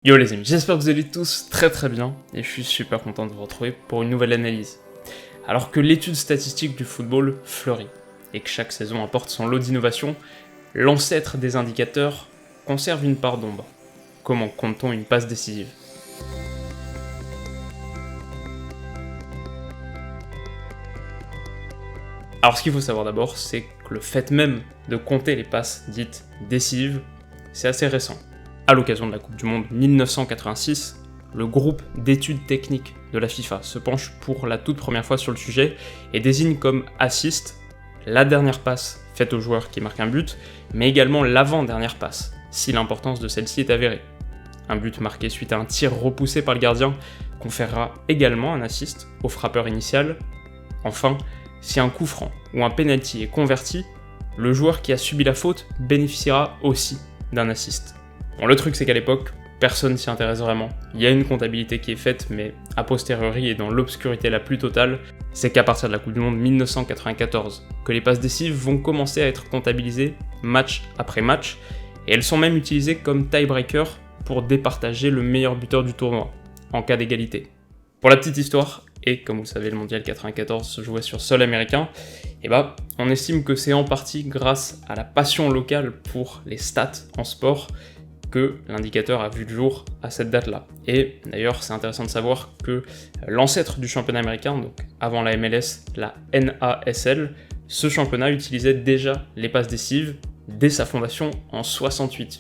Yo les amis, j'espère que vous allez tous très bien et je suis super content de vous retrouver pour une nouvelle analyse. Alors que l'étude statistique du football fleurit et que chaque saison apporte son lot d'innovation, l'ancêtre des indicateurs conserve une part d'ombre. Comment compte-t-on une passe décisive ? Alors ce qu'il faut savoir d'abord, c'est que le fait même de compter les passes dites décisives, c'est assez récent. À l'occasion de la Coupe du Monde 1986, le groupe d'études techniques de la FIFA se penche pour la toute première fois sur le sujet et désigne comme assist la dernière passe faite au joueur qui marque un but, mais également l'avant-dernière passe, si l'importance de celle-ci est avérée. Un but marqué suite à un tir repoussé par le gardien conférera également un assist au frappeur initial. Enfin, si un coup franc ou un penalty est converti, le joueur qui a subi la faute bénéficiera aussi d'un assist. Bon, le truc c'est qu'à l'époque, personne s'y intéresse vraiment. Il y a une comptabilité qui est faite, mais a posteriori et dans l'obscurité la plus totale, c'est qu'à partir de la Coupe du Monde 1994, que les passes décisives vont commencer à être comptabilisées match après match, et elles sont même utilisées comme tie-breaker pour départager le meilleur buteur du tournoi, en cas d'égalité. Pour la petite histoire, et comme vous le savez, le Mondial 94 se jouait sur sol américain, et on estime que c'est en partie grâce à la passion locale pour les stats en sport que l'indicateur a vu le jour à cette date-là. Et d'ailleurs, c'est intéressant de savoir que l'ancêtre du championnat américain, donc avant la MLS, la NASL, ce championnat utilisait déjà les passes décisives dès sa fondation en 68.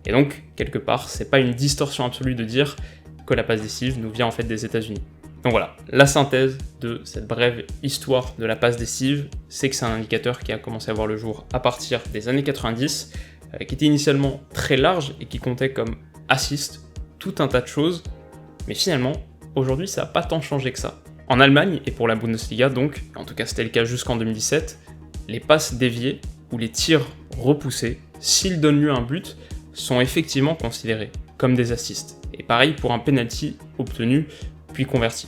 Et donc, quelque part, c'est pas une distorsion absolue de dire que la passe décisive nous vient en fait des États-Unis. Donc voilà, la synthèse de cette brève histoire de la passe décisive, c'est que c'est un indicateur qui a commencé à voir le jour à partir des années 90, qui était initialement très large et qui comptait comme assist tout un tas de choses, mais finalement, aujourd'hui, ça n'a pas tant changé que ça. En Allemagne, et pour la Bundesliga donc, en tout cas c'était le cas jusqu'en 2017, les passes déviées ou les tirs repoussés, s'ils donnent lieu à un but, sont effectivement considérés comme des assists. Et pareil pour un penalty obtenu puis converti.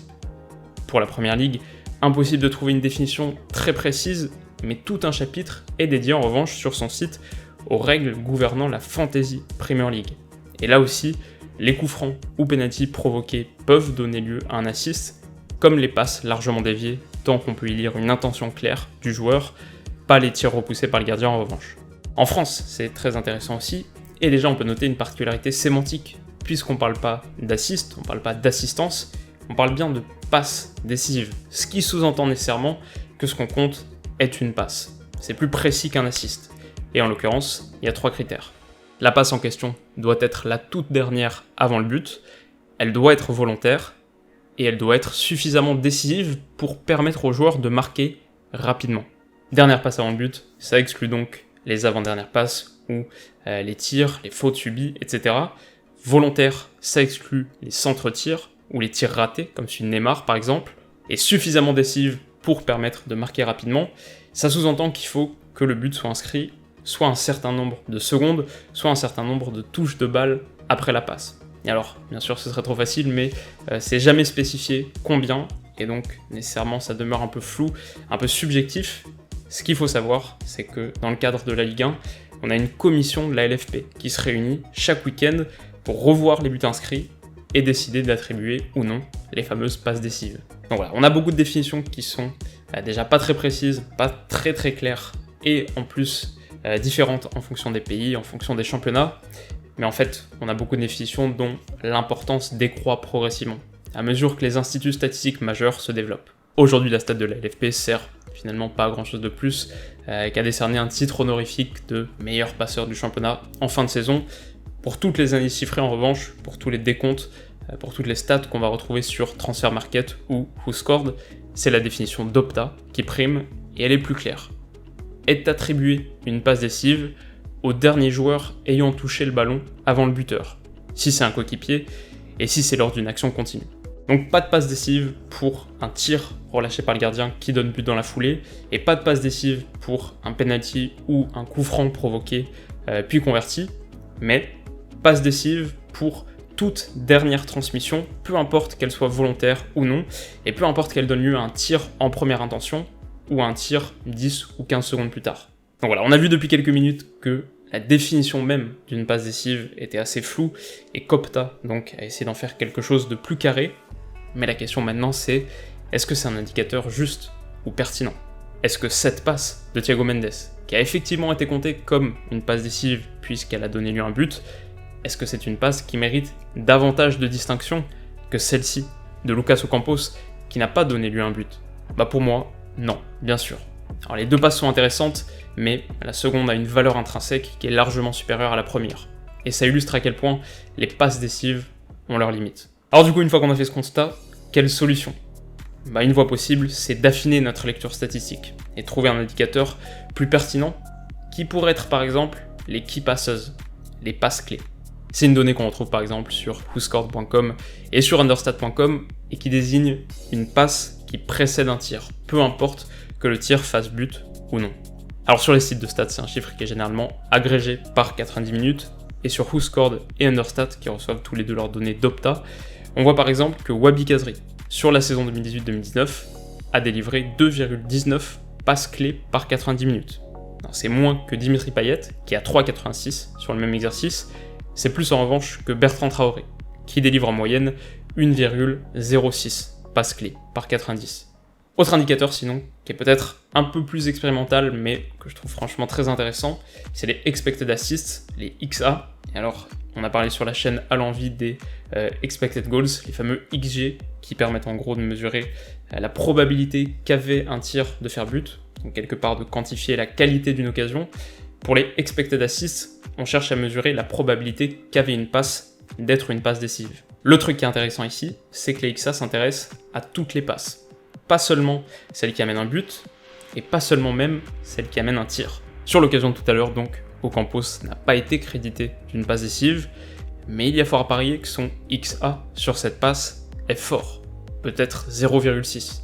Pour la première ligue, impossible de trouver une définition très précise, mais tout un chapitre est dédié en revanche sur son site aux règles gouvernant la Fantasy Premier League. Et là aussi, les coups francs ou penalty provoqués peuvent donner lieu à un assist, comme les passes largement déviées, tant qu'on peut y lire une intention claire du joueur, pas les tirs repoussés par le gardien en revanche. En France, c'est très intéressant aussi, et déjà on peut noter une particularité sémantique, puisqu'on parle pas d'assist, on parle pas d'assistance, on parle bien de passe décisive, ce qui sous-entend nécessairement que ce qu'on compte est une passe. C'est plus précis qu'un assist. Et en l'occurrence, il y a 3 critères. La passe en question doit être la toute dernière avant le but, elle doit être volontaire, et elle doit être suffisamment décisive pour permettre au joueur de marquer rapidement. Dernière passe avant le but, ça exclut donc les avant-dernières passes ou les tirs, les fautes subies, etc. Volontaire, ça exclut les centres-tirs ou les tirs ratés, comme celui de Neymar par exemple, et suffisamment décisive pour permettre de marquer rapidement, ça sous-entend qu'il faut que le but soit inscrit soit un certain nombre de secondes, soit un certain nombre de touches de balle après la passe. Et alors, bien sûr, ce serait trop facile, mais c'est jamais spécifié combien, et donc nécessairement ça demeure un peu flou, un peu subjectif. Ce qu'il faut savoir, c'est que dans le cadre de la Ligue 1, on a une commission de la LFP qui se réunit chaque week-end pour revoir les buts inscrits et décider d'attribuer ou non les fameuses passes décisives. Donc voilà, on a beaucoup de définitions qui sont déjà pas très précises, pas très claires, et en plus différentes en fonction des pays, en fonction des championnats, mais en fait, on a beaucoup de définitions dont l'importance décroît progressivement, à mesure que les instituts statistiques majeurs se développent. Aujourd'hui, la stat de la LFP sert finalement pas à grand chose de plus qu'à décerner un titre honorifique de meilleur passeur du championnat en fin de saison. Pour toutes les années chiffrées en revanche, pour tous les décomptes, pour toutes les stats qu'on va retrouver sur Transfermarkt ou WhoScored, c'est la définition d'Opta qui prime et elle est plus claire. Est attribuée une passe décisive au dernier joueur ayant touché le ballon avant le buteur, si c'est un coéquipier et si c'est lors d'une action continue. Donc pas de passe décisive pour un tir relâché par le gardien qui donne but dans la foulée, et pas de passe décisive pour un penalty ou un coup franc provoqué puis converti, mais passe décisive pour toute dernière transmission, peu importe qu'elle soit volontaire ou non, et peu importe qu'elle donne lieu à un tir en première intention, ou à un tir 10 ou 15 secondes plus tard. Donc voilà, on a vu depuis quelques minutes que la définition même d'une passe décisive était assez floue, et Copta donc a essayé d'en faire quelque chose de plus carré. Mais la question maintenant c'est, est-ce que c'est un indicateur juste ou pertinent? Est-ce que cette passe de Thiago Mendes, qui a effectivement été comptée comme une passe décisive puisqu'elle a donné lieu à un but, est-ce que c'est une passe qui mérite davantage de distinction que celle-ci de Lucas Ocampos, qui n'a pas donné lieu à un but? Bah pour moi, non, bien sûr. Alors les deux passes sont intéressantes, mais la seconde a une valeur intrinsèque qui est largement supérieure à la première. Et ça illustre à quel point les passes décisives ont leurs limites. Alors du coup, une fois qu'on a fait ce constat, quelle solution? Bah une voie possible, c'est d'affiner notre lecture statistique et trouver un indicateur plus pertinent qui pourrait être par exemple les key passes, les passes clés. C'est une donnée qu'on retrouve par exemple sur whoscored.com et sur understat.com et qui désigne une passe qui précède un tir, peu importe que le tir fasse but ou non. Alors sur les sites de stats, c'est un chiffre qui est généralement agrégé par 90 minutes, et sur WhoScored et Understat, qui reçoivent tous les deux leurs données d'Opta, on voit par exemple que Wabi Kazri, sur la saison 2018-2019, a délivré 2,19 passes clés par 90 minutes. C'est moins que Dimitri Payet, qui a 3,86 sur le même exercice, c'est plus en revanche que Bertrand Traoré, qui délivre en moyenne 1,06 passes clés par 90. Autre indicateur sinon, qui est peut-être un peu plus expérimental, mais que je trouve franchement très intéressant, c'est les Expected Assists, les XA. Et alors, on a parlé sur la chaîne à l'envie des Expected Goals, les fameux XG, qui permettent en gros de mesurer la probabilité qu'avait un tir de faire but, donc quelque part de quantifier la qualité d'une occasion. Pour les Expected Assists, on cherche à mesurer la probabilité qu'avait une passe d'être une passe décisive. Le truc qui est intéressant ici, c'est que les XA s'intéressent à toutes les passes. Pas seulement celle qui amène un but, et pas seulement même celle qui amène un tir. Sur l'occasion de tout à l'heure, donc, Ocampos n'a pas été crédité d'une passe décisive, mais il y a fort à parier que son XA sur cette passe est fort, peut-être 0,6.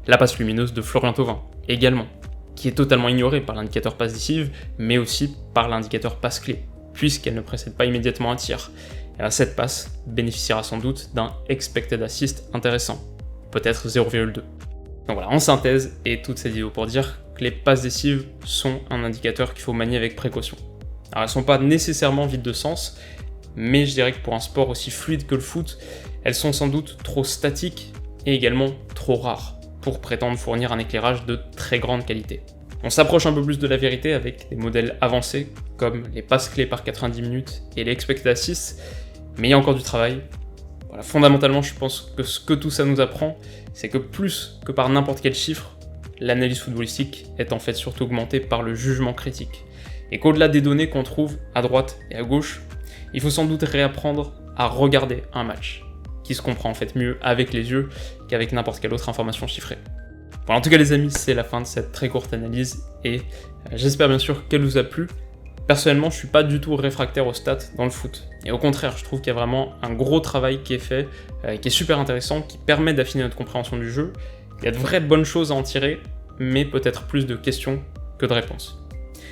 La passe lumineuse de Florian Thauvin, également, qui est totalement ignorée par l'indicateur passe décisive, mais aussi par l'indicateur passe clé, puisqu'elle ne précède pas immédiatement un tir. Et bien, cette passe bénéficiera sans doute d'un expected assist intéressant, peut-être 0,2. Donc voilà, en synthèse, et toute cette vidéo pour dire que les passes décisives sont un indicateur qu'il faut manier avec précaution. Alors elles sont pas nécessairement vides de sens, mais je dirais que pour un sport aussi fluide que le foot, elles sont sans doute trop statiques et également trop rares pour prétendre fournir un éclairage de très grande qualité. On s'approche un peu plus de la vérité avec des modèles avancés comme les passes clés par 90 minutes et les expected assists, mais il y a encore du travail. Voilà, fondamentalement, je pense que ce que tout ça nous apprend, c'est que plus que par n'importe quel chiffre, l'analyse footballistique est en fait surtout augmentée par le jugement critique. Et qu'au-delà des données qu'on trouve à droite et à gauche, il faut sans doute réapprendre à regarder un match, qui se comprend en fait mieux avec les yeux qu'avec n'importe quelle autre information chiffrée. Bon, en tout cas les amis, c'est la fin de cette très courte analyse, et j'espère bien sûr qu'elle vous a plu. Personnellement, je suis pas du tout réfractaire aux stats dans le foot. Et au contraire, je trouve qu'il y a vraiment un gros travail qui est fait, qui est super intéressant, qui permet d'affiner notre compréhension du jeu. Il y a de vraies bonnes choses à en tirer, mais peut-être plus de questions que de réponses.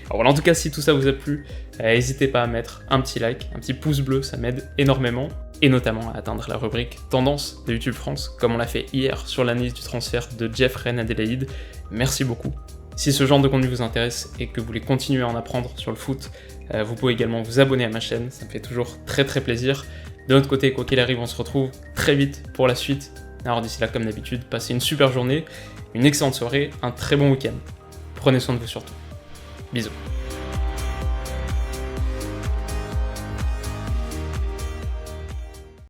Alors voilà, en tout cas, si tout ça vous a plu, n'hésitez pas à mettre un petit like, un petit pouce bleu, ça m'aide énormément, et notamment à atteindre la rubrique Tendance de YouTube France, comme on l'a fait hier sur l'analyse du transfert de Jeff Reine Adélaïde. Merci beaucoup. Si ce genre de contenu vous intéresse et que vous voulez continuer à en apprendre sur le foot, vous pouvez également vous abonner à ma chaîne, ça me fait toujours très très plaisir. De notre côté, quoi qu'il arrive, on se retrouve très vite pour la suite. Alors d'ici là, comme d'habitude, passez une super journée, une excellente soirée, un très bon week-end. Prenez soin de vous surtout. Bisous.